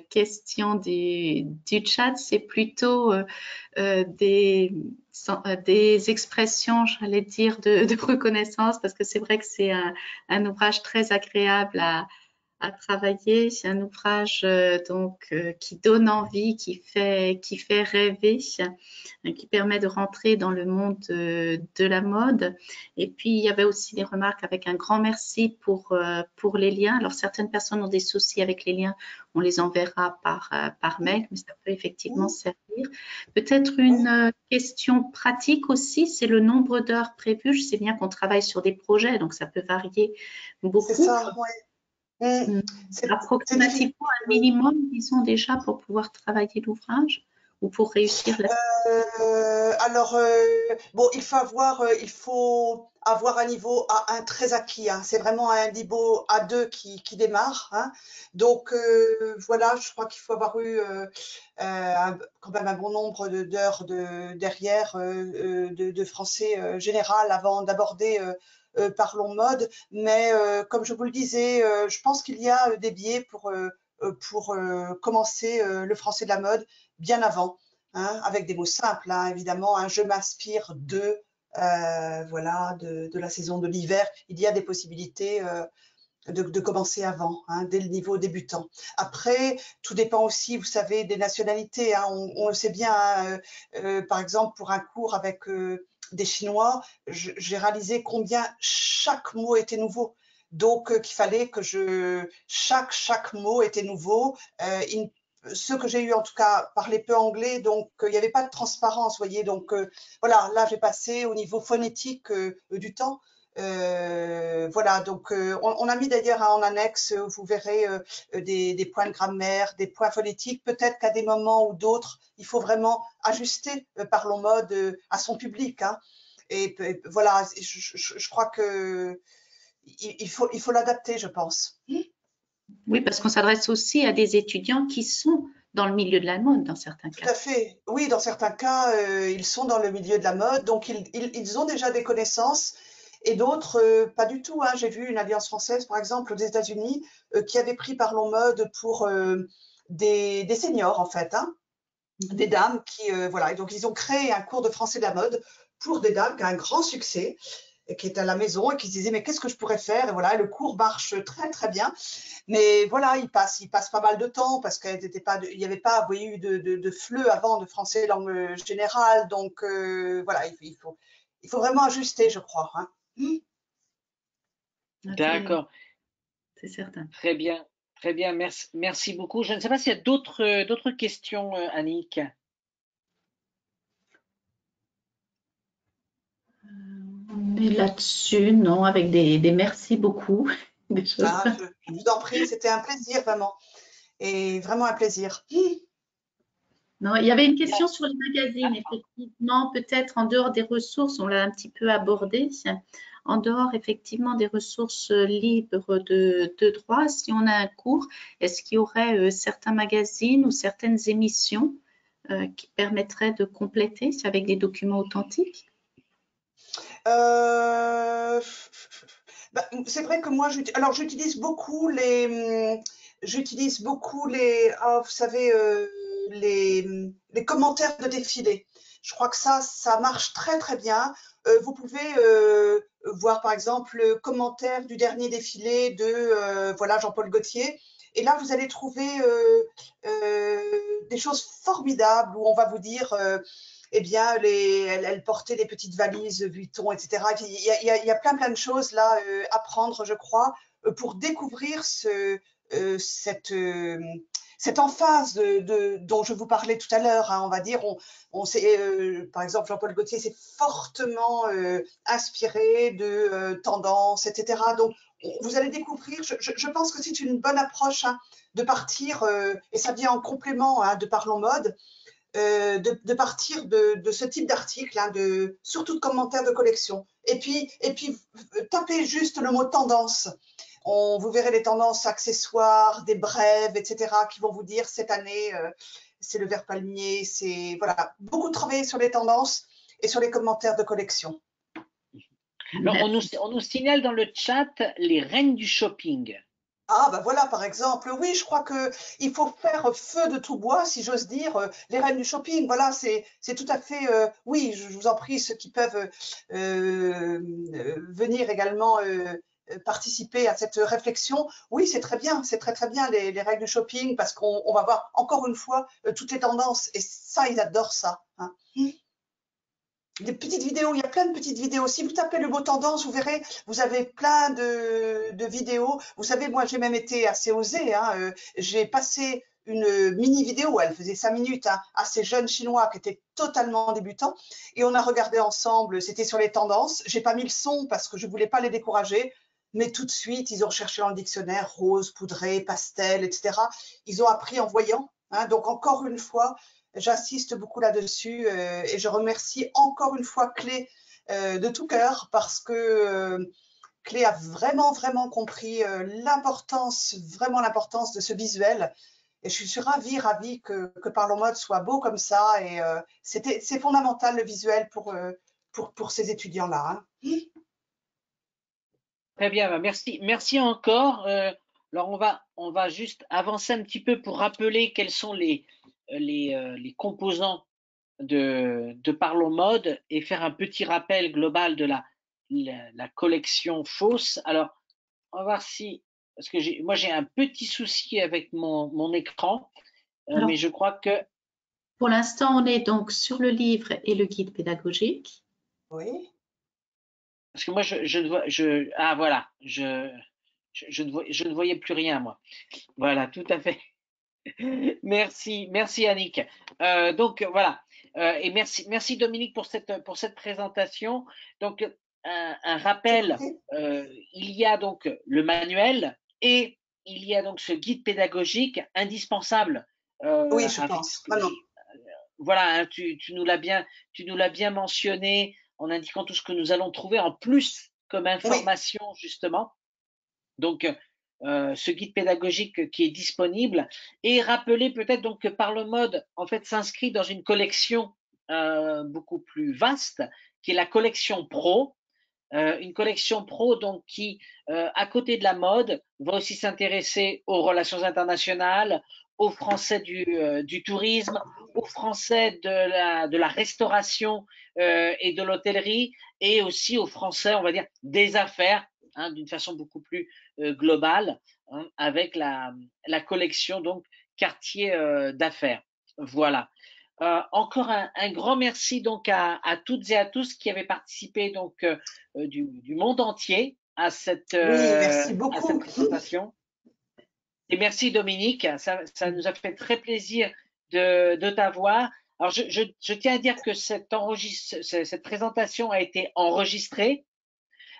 S1: questions du chat. C'est plutôt des expressions, j'allais dire, de reconnaissance, parce que c'est vrai que c'est un ouvrage très agréable à travailler. C'est un ouvrage qui donne envie, qui fait rêver, qui permet de rentrer dans le monde de la mode. Et puis il y avait aussi des remarques avec un grand merci pour les liens. Alors certaines personnes ont des soucis avec les liens, on les enverra par mail, mais ça peut effectivement servir. Peut-être une question pratique aussi, c'est le nombre d'heures prévues. Je sais bien qu'on travaille sur des projets, donc ça peut varier beaucoup.
S3: C'est ça, oui.
S1: Approximativement un minimum, disons déjà, pour pouvoir travailler l'ouvrage ou pour réussir la…
S3: Alors, bon, il faut avoir un niveau A1 très acquis, hein. C'est vraiment un niveau A2 qui démarre, hein. Donc, voilà, je crois qu'il faut avoir eu quand même un bon nombre d'heures derrière de français général avant d'aborder Parlons Mode. Mais comme je vous le disais, je pense qu'il y a des biais pour commencer le français de la mode bien avant. Hein, avec des mots simples, hein, évidemment. Hein, je m'inspire voilà, de la saison de l'hiver. Il y a des possibilités de commencer avant, hein, dès le niveau débutant. Après, tout dépend aussi, vous savez, des nationalités. Hein, on le sait bien, hein, par exemple, pour un cours avec des Chinois, j'ai réalisé combien chaque mot était nouveau. Donc, qu'il fallait que chaque mot était nouveau. Ceux que j'ai eu en tout cas parlaient peu anglais, donc il n'y avait pas de transparence, voyez. Donc voilà, là j'ai passé au niveau phonétique du temps. Voilà, donc on a mis d'ailleurs en annexe, vous verrez des points de grammaire, des points phonétiques. Peut-être qu'à des moments ou d'autres, il faut vraiment ajuster Parlons Mode à son public. Hein. Et voilà, je crois que il faut l'adapter, je pense.
S1: Oui, parce qu'on s'adresse aussi à des étudiants qui sont dans le milieu de la mode dans certains
S3: Tout
S1: cas.
S3: à fait. Oui, dans certains cas, ils sont dans le milieu de la mode, donc ils ont déjà des connaissances, et d'autres, pas du tout. Hein. J'ai vu une alliance française, par exemple, aux États-Unis, qui avait pris Parlons Mode pour des seniors, en fait, hein, des dames qui, voilà. Et donc, ils ont créé un cours de français de la mode pour des dames qui a un grand succès, et qui est à la maison et qui se disaient, mais qu'est-ce que je pourrais faire? Et voilà, le cours marche très, très bien. Mais voilà, il passe pas mal de temps parce qu'il n'y avait pas, vous voyez, eu de FLE avant, de français langue générale. Donc voilà, il faut vraiment ajuster, je crois. Hein.
S2: D'accord,
S1: C'est certain.
S2: très bien, très bien. Merci beaucoup. Je ne sais pas s'il y a d'autres questions, Annick.
S1: On est là-dessus, non, avec des merci beaucoup, des choses.
S3: Ah, je vous en prie, c'était un plaisir vraiment. Et vraiment un plaisir.
S1: Non, il y avait une question sur les magazines, effectivement, peut-être en dehors des ressources, on l'a un petit peu abordé, en dehors effectivement des ressources libres de droit, si on a un cours, est-ce qu'il y aurait certains magazines ou certaines émissions qui permettraient de compléter avec des documents authentiques?
S3: Euh, bah, c'est vrai que moi, alors j'utilise beaucoup vous savez, les commentaires de défilé. Je crois que ça marche très très bien. Vous pouvez voir par exemple le commentaire du dernier défilé de voilà Jean-Paul Gaultier. Et là, vous allez trouver des choses formidables où on va vous dire eh bien, elle portait des petites valises Vuitton, etc. Il y a plein de choses là à prendre, je crois, pour découvrir cette emphase dont je vous parlais tout à l'heure. Hein, on va dire, par exemple, Jean-Paul Gaultier s'est fortement inspiré de tendances, etc. Donc, vous allez découvrir, je pense que c'est une bonne approche hein, de partir, et ça vient en complément hein, de Parlons Mode, de partir de ce type d'article, hein, surtout de commentaires de collection. Et puis tapez juste le mot tendance. Vous verrez les tendances accessoires, des brèves, etc., qui vont vous dire cette année, c'est le vert palmier, c'est voilà, beaucoup travailler sur les tendances et sur les commentaires de collection.
S2: Alors, on nous signale dans le chat les reines du shopping.
S3: Ah, ben voilà, par exemple, oui, je crois que il faut faire feu de tout bois, si j'ose dire, les reines du shopping. Voilà, c'est tout à fait, oui, je vous en prie, ceux qui peuvent venir également participer à cette réflexion. Oui, c'est très bien, c'est très très bien les règles du shopping parce qu'on va voir encore une fois toutes les tendances et ça, ils adorent ça. Hein. Des petites vidéos, il y a plein de petites vidéos. Si vous tapez le mot tendance, vous verrez, vous avez plein de vidéos. Vous savez, moi, j'ai même été assez osée. Hein, j'ai passé une mini vidéo, elle faisait 5 minutes, hein, à ces jeunes Chinois qui étaient totalement débutants. Et on a regardé ensemble, c'était sur les tendances. J'ai pas mis le son parce que je voulais pas les décourager. Mais tout de suite, ils ont cherché dans le dictionnaire rose, poudré, pastel, etc. Ils ont appris en voyant. Hein, donc, encore une fois, j'insiste beaucoup là-dessus et je remercie encore une fois Clé de tout cœur parce que Clé a vraiment, vraiment compris vraiment l'importance de ce visuel. Et je suis ravie que Parlons Mode soit beau comme ça. Et c'est fondamental le visuel pour ces étudiants-là. Hein.
S2: Très bien, merci encore. Alors on va juste avancer un petit peu pour rappeler quels sont les composants de Parlons Mode et faire un petit rappel global de la collection fausse. Alors, on va voir si, parce que moi j'ai un petit souci avec mon écran,
S1: Alors,
S2: mais je crois que.
S1: pour l'instant, on est donc sur le livre et le guide pédagogique.
S3: Oui.
S2: Parce que moi ah voilà, je ne voyais plus rien moi. Voilà, tout à fait. Merci Annick. Donc voilà, et merci Dominique pour cette présentation. Donc un rappel, il y a donc le manuel et il y a donc ce guide pédagogique indispensable.
S3: Oui, je pense.
S2: Voilà, hein, tu nous l'as bien mentionné en indiquant tout ce que nous allons trouver en plus comme information, oui, justement. Donc, ce guide pédagogique qui est disponible, et rappeler peut-être donc que Parlomode en fait s'inscrit dans une collection beaucoup plus vaste, qui est la collection Pro. Une collection pro donc qui, à côté de la mode, va aussi s'intéresser aux relations internationales, aux Français du tourisme, aux Français de la restauration et de l'hôtellerie, et aussi aux Français, on va dire, des affaires, hein, d'une façon beaucoup plus globale, hein, avec la collection donc quartier d'affaires. Voilà. Encore un grand merci donc à toutes et à tous qui avaient participé donc du monde entier à cette,
S3: oui, merci beaucoup.
S2: à cette présentation. Et merci Dominique, ça nous a fait très plaisir de t'avoir. Alors je tiens à dire que cette présentation a été enregistrée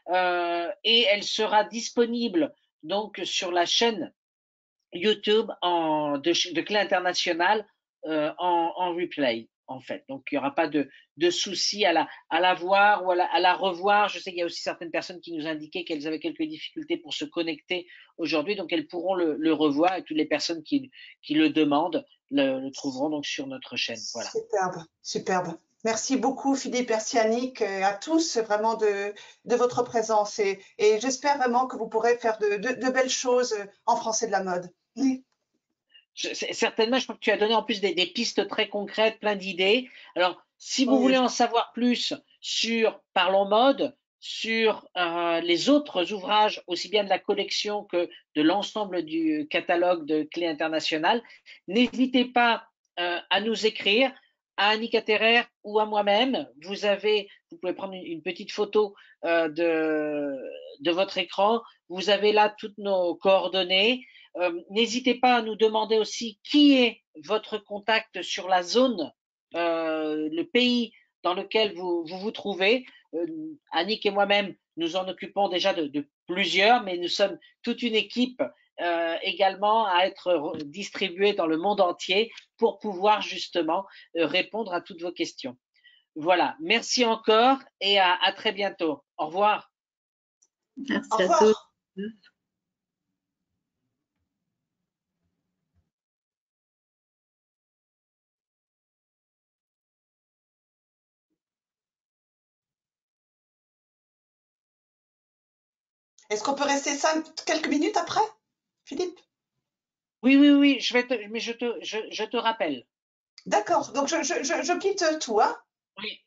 S2: et elle sera disponible donc sur la chaîne YouTube de Clé Internationale en replay, en fait. Donc, il n'y aura pas de souci à la voir ou à la revoir. Je sais qu'il y a aussi certaines personnes qui nous indiquaient qu'elles avaient quelques difficultés pour se connecter aujourd'hui, donc elles pourront le revoir, et toutes les personnes qui le demandent le trouveront donc sur notre chaîne. Voilà.
S3: Superbe, superbe. Merci beaucoup Philippe, merci Annick, à tous vraiment de votre présence, et j'espère vraiment que vous pourrez faire de belles choses en Français de la mode. Oui.
S2: Certainement, je crois que tu as donné en plus des pistes très concrètes, plein d'idées. Alors, si vous voulez en savoir plus sur Parlons Mode, sur les autres ouvrages, aussi bien de la collection que de l'ensemble du catalogue de Clé Internationale, n'hésitez pas à nous écrire, à Annick Atterer ou à moi-même. Vous pouvez prendre une petite photo de votre écran. Vous avez là toutes nos coordonnées. N'hésitez pas à nous demander aussi qui est votre contact sur la zone, le pays dans lequel vous trouvez. Annick et moi-même, nous en occupons déjà de plusieurs, mais nous sommes toute une équipe également à être distribuée dans le monde entier pour pouvoir justement répondre à toutes vos questions. Voilà, merci encore et à très bientôt. Au revoir.
S1: Merci à tous.
S3: Est-ce qu'on peut rester quelques minutes après, Philippe?
S2: Oui, mais je te rappelle.
S3: D'accord, donc je quitte tout, hein?
S2: Oui.